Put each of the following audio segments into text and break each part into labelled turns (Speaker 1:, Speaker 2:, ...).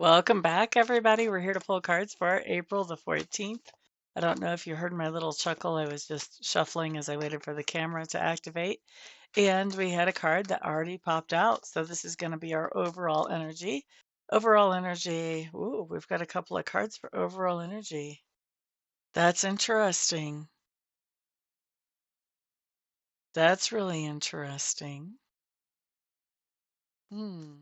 Speaker 1: Welcome back, everybody. We're here to pull cards for April the 14th. I don't know if you heard my little chuckle. I was just shuffling as I waited for the camera to activate. And we had a card that already popped out. So this is going to be our overall energy. Overall energy. Ooh, we've got a couple of cards for overall energy. That's interesting. That's really interesting. Hmm.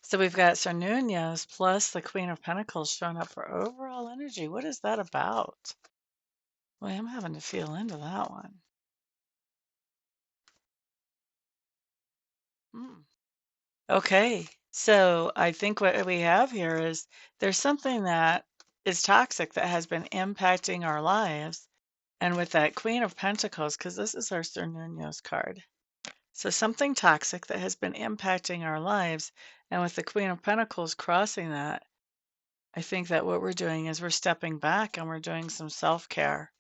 Speaker 1: So we've got Sir Nunez plus the Queen of Pentacles showing up for overall energy. What is that about? Well, I'm having to feel into that one. Hmm. Okay, so I think what we have here is there's something that is toxic that has been impacting our lives. And with that Queen of Pentacles, because this is our Sir Nunez card. So something toxic that has been impacting our lives. And with the Queen of Pentacles crossing that, I think that what we're doing is we're stepping back and we're doing some self-care.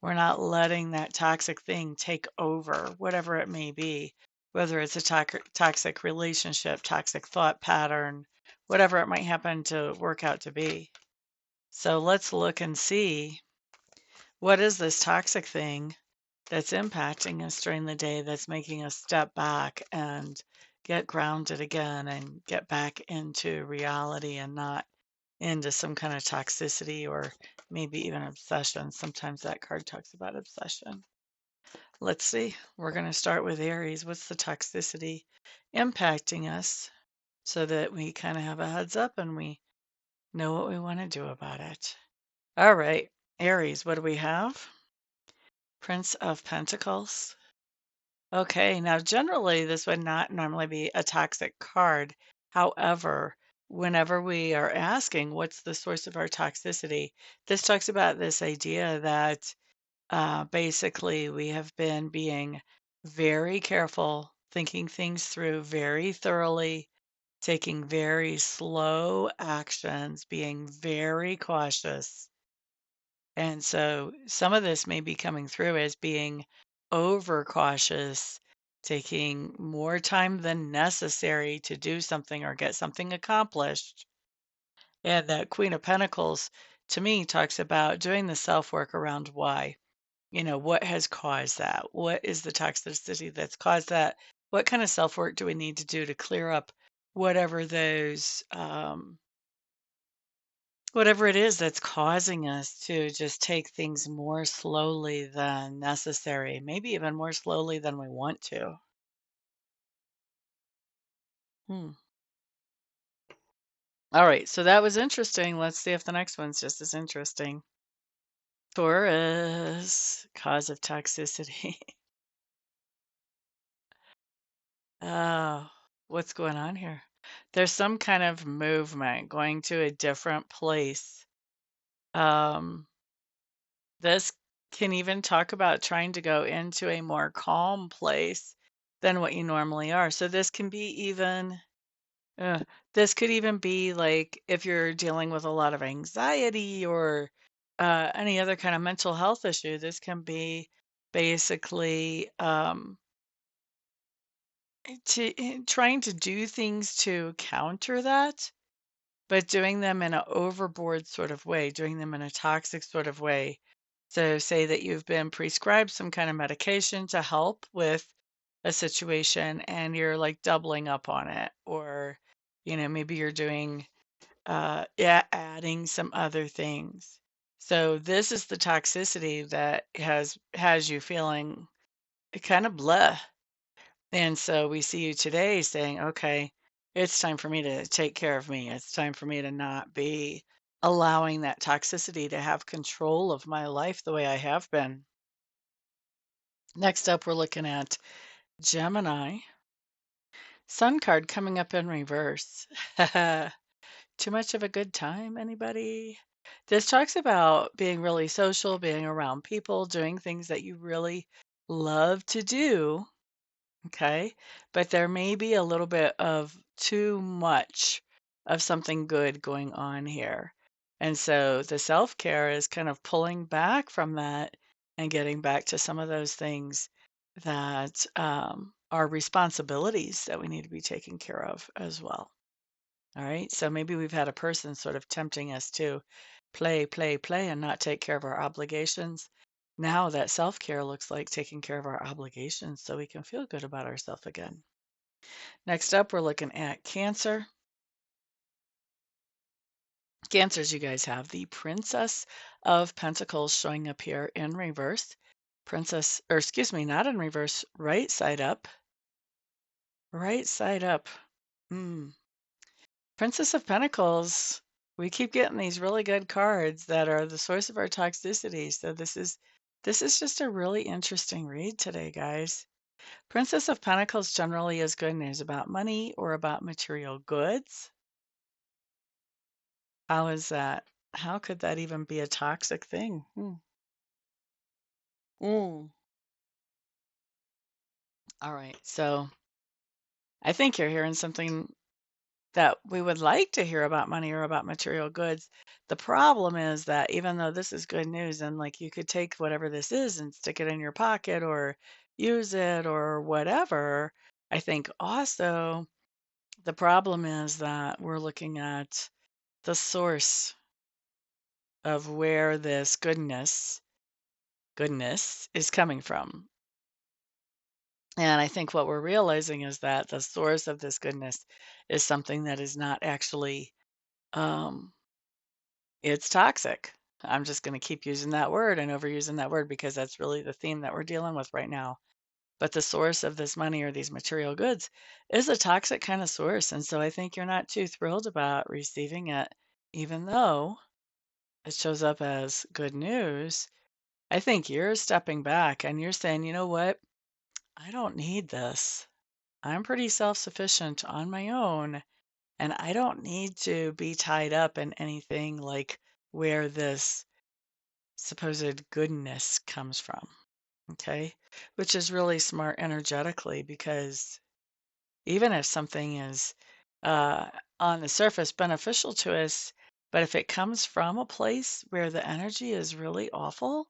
Speaker 1: We're not letting that toxic thing take over, whatever it may be, whether it's a toxic relationship, toxic thought pattern, whatever it might happen to work out to be. So let's look and see, what is this toxic thing that's impacting us during the day that's making us step back and get grounded again and get back into reality and not into some kind of toxicity or maybe even obsession. Sometimes that card talks about obsession. Let's see. We're going to start with Aries. What's the toxicity impacting us so that we kind of have a heads up and we know what we want to do about it? All right. Aries, what do we have? Prince of Pentacles. Okay, now generally this would not normally be a toxic card. However, whenever we are asking what's the source of our toxicity, this talks about this idea that basically we have been being very careful, thinking things through very thoroughly, taking very slow actions, being very cautious. And so some of this may be coming through as being overcautious, taking more time than necessary to do something or get something accomplished. And that Queen of Pentacles, to me, talks about doing the self work around why. What has caused that? What is the toxicity that's caused that? What kind of self work do we need to do to clear up whatever those whatever it is that's causing us to just take things more slowly than necessary, maybe even more slowly than we want to. Hmm. All right, so that was interesting. Let's see if the next one's just as interesting. Taurus, cause of toxicity. Oh, what's going on here? There's some kind of movement going to a different place. Um, This can even talk about trying to go into a more calm place than what you normally are. So uh, this could even be like if you're dealing with a lot of anxiety or any other kind of mental health issue, this can be basically trying to do things to counter that, but doing them in an overboard sort of way, doing them in a toxic sort of way. So, say that you've been prescribed some kind of medication to help with a situation and you're like doubling up on it, or, maybe you're doing, yeah, adding some other things. So, this is the toxicity that has you feeling kind of blah. And so we see you today saying, okay, it's time for me to take care of me. It's time for me to not be allowing that toxicity to have control of my life the way I have been. Next up, we're looking at Gemini. Sun card coming up in reverse. Too much of a good time, anybody? This talks about being really social, being around people, doing things that you really love to do. Okay. But there may be a little bit of too much of something good going on here. And so the self care is kind of pulling back from that and getting back to some of those things that are responsibilities that we need to be taking care of as well. All right. So maybe we've had a person sort of tempting us to play, play, play and not take care of our obligations. Now that self care looks like taking care of our obligations so we can feel good about ourselves again. Next up, we're looking at Cancer. Cancers, you guys have the Princess of Pentacles showing up here in reverse. Princess, or excuse me, not in reverse, right side up. Right side up. Mm. Princess of Pentacles. We keep getting these really good cards that are the source of our toxicity. So this is just a really interesting read today, guys. Princess of Pentacles generally is good news about money or about material goods. How is that? How could that even be a toxic thing? Mm. All right. So I think you're hearing something that we would like to hear about money or about material goods. The problem is that even though this is good news and like you could take whatever this is and stick it in your pocket or use it or whatever, I think also the problem is that we're looking at the source of where this goodness is coming from. And I think what we're realizing is that the source of this goodness is something that is not actually um, it's toxic. I'm just going to keep using that word and overusing that word because that's really the theme that we're dealing with right now. But the source of this money or these material goods is a toxic kind of source. And so I think you're not too thrilled about receiving it, even though it shows up as good news. I think you're stepping back and you're saying, you know what? I don't need this. I'm pretty self sufficient on my own. And I don't need to be tied up in anything like where this supposed goodness comes from. Okay. Which is really smart energetically because even if something is uh, on the surface beneficial to us, but if it comes from a place where the energy is really awful,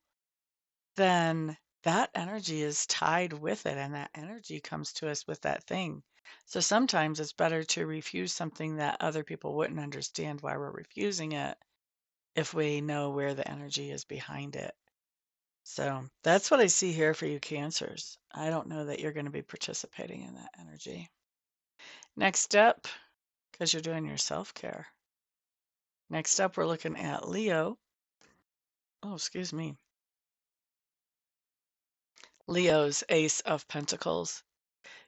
Speaker 1: then that energy is tied with it and that energy comes to us with that thing. So sometimes it's better to refuse something that other people wouldn't understand why we're refusing it if we know where the energy is behind it. So that's what I see here for you cancers. I don't know that you're going to be participating in that energy. Next up, because you're doing your self-care. Next up, we're looking at Leo. Oh, excuse me. Leo's Ace of Pentacles.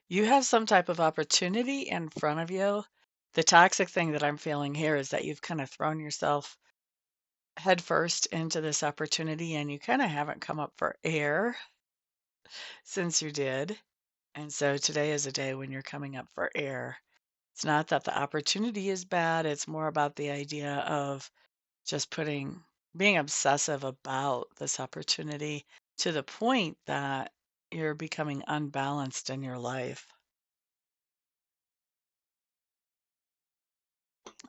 Speaker 1: You have some type of opportunity in front of you. The toxic thing that I'm feeling here is that you've kind of thrown yourself headfirst into this opportunity and you kind of haven't come up for air since you did. And so today is a day when you're coming up for air. It's not that the opportunity is bad, it's more about the idea of just being obsessive about this opportunity to the point that you're becoming unbalanced in your life.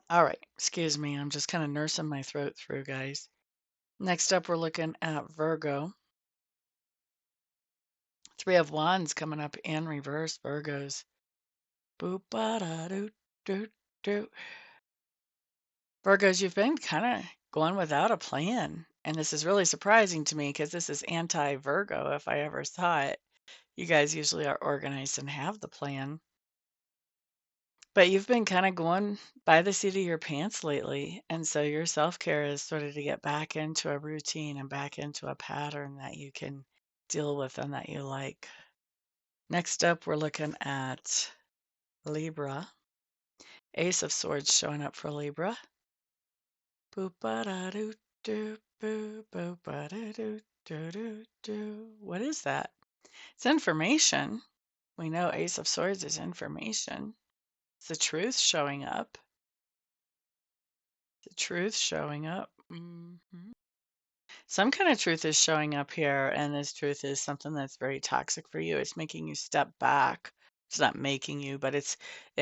Speaker 1: All right, excuse me, I'm just kind of nursing my throat through, guys. Next up, we're looking at Virgo. Three of Wands coming up in reverse, Virgos. Boop ba da doo doo doo. Virgos, you've been kind of going without a plan. And this is really surprising to me because this is anti Virgo if I ever saw it. You guys usually are organized and have the plan. But you've been kind of going by the seat of your pants lately. And so your self care is sort of to get back into a routine and back into a pattern that you can deal with and that you like. Next up, we're looking at Libra. Ace of Swords showing up for Libra. Boop ba da doo doo boo boop ba da doo doo doo doo. What is that? It's information. We know Ace of Swords is information. It's the truth showing up. The truth showing up. Some kind of truth is showing up here, and this truth is something that's very toxic for you. It's making you step back. It's not making you, but it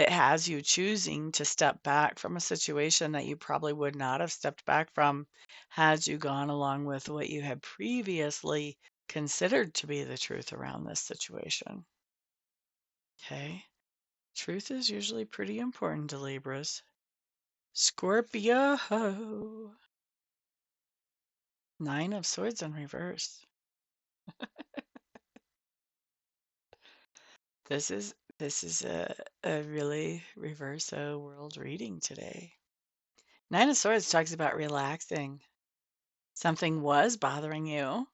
Speaker 1: has you choosing to step back from a situation that you probably would not have stepped back from had you gone along with what you had previously considered to be the truth around this situation. Okay. Truth is usually pretty important to Libras. Scorpio. Nine of Swords in reverse. This is a really reverso world reading today. Nine of Swords talks about relaxing. Something was bothering you.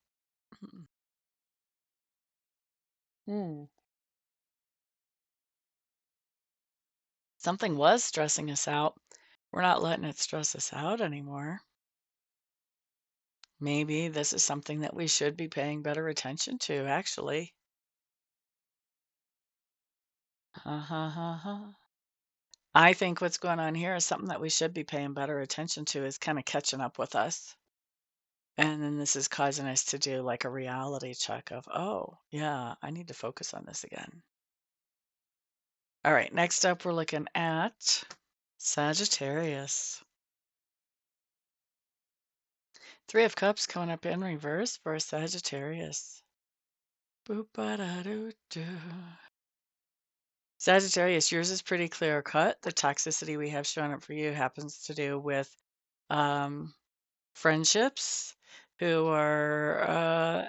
Speaker 1: Hmm. Something was stressing us out. We're not letting it stress us out anymore. Maybe this is something that we should be paying better attention to, actually. Ha ha ha ha. I think what's going on here is something that we should be paying better attention to is kind of catching up with us. And then this is causing us to do like a reality check of, oh, yeah, I need to focus on this again. All right, next up, we're looking at Sagittarius. Three of Cups coming up in reverse for Sagittarius. Boop-ba-da-doo-doo. Sagittarius, yours is pretty clear cut. The toxicity we have showing up for you happens to do with um, friendships who are,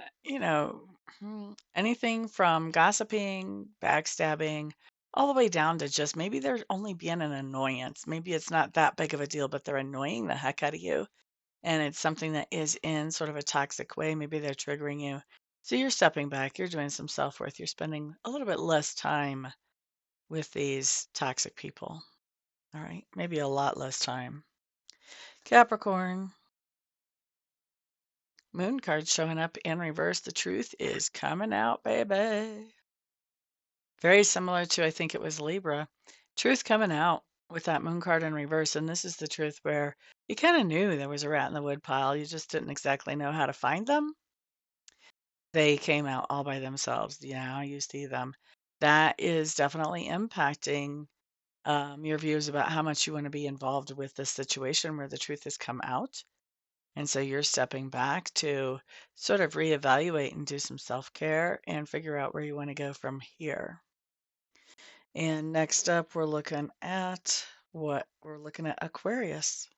Speaker 1: anything from gossiping, backstabbing, all the way down to just maybe they're only being an annoyance. Maybe it's not that big of a deal, but they're annoying the heck out of you. And it's something that is in sort of a toxic way. Maybe they're triggering you. So you're stepping back, you're doing some self worth, you're spending a little bit less time with these toxic people. All right, maybe a lot less time. Capricorn. Moon card showing up in reverse. The truth is coming out, baby. Very similar to, I think it was Libra. Truth coming out with that moon card in reverse. And this is the truth where you kind of knew there was a rat in the woodpile. You just didn't exactly know how to find them. They came out all by themselves. Now you see them. That is definitely impacting your views about how much you want to be involved with this situation where the truth has come out. And so you're stepping back to sort of reevaluate and do some self care and figure out where you want to go from here. And next up, we're looking at what? We're looking at Aquarius.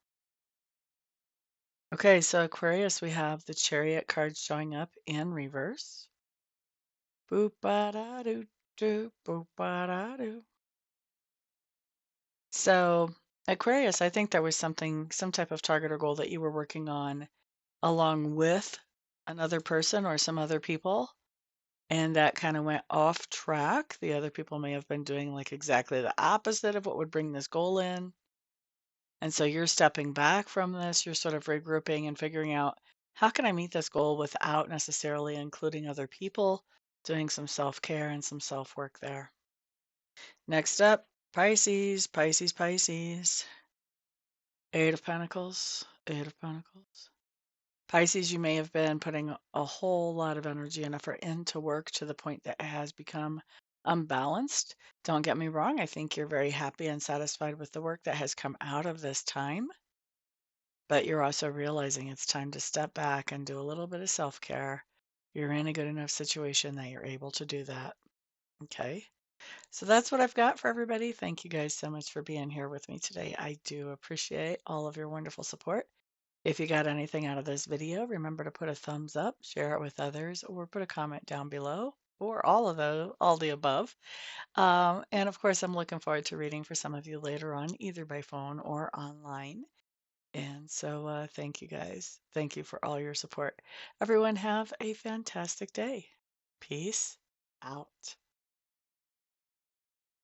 Speaker 1: Okay, so Aquarius, we have the Chariot card showing up in reverse. Boop ba da doo doo, boop ba da doo. So, Aquarius, I think there was something, some type of target or goal that you were working on along with another person or some other people, and that kind of went off track. The other people may have been doing like exactly the opposite of what would bring this goal in. And so you're stepping back from this, you're sort of regrouping and figuring out how can I meet this goal without necessarily including other people, doing some self care and some self work there. Next up, Pisces, Pisces, Pisces. Eight of Pentacles, Eight of Pentacles. Pisces, you may have been putting a whole lot of energy and effort into work to the point that it has become unbalanced. Don't get me wrong, I think you're very happy and satisfied with the work that has come out of this time, but you're also realizing it's time to step back and do a little bit of self care. You're in a good enough situation that you're able to do that. Okay. So that's what I've got for everybody. Thank you guys so much for being here with me today. I do appreciate all of your wonderful support. If you got anything out of this video, remember to put a thumbs up, share it with others, or put a comment down below, or all of those, all the above. And of course, I'm looking forward to reading for some of you later on, either by phone or online. And so thank you guys. Thank you for all your support. Everyone have a fantastic day. Peace out.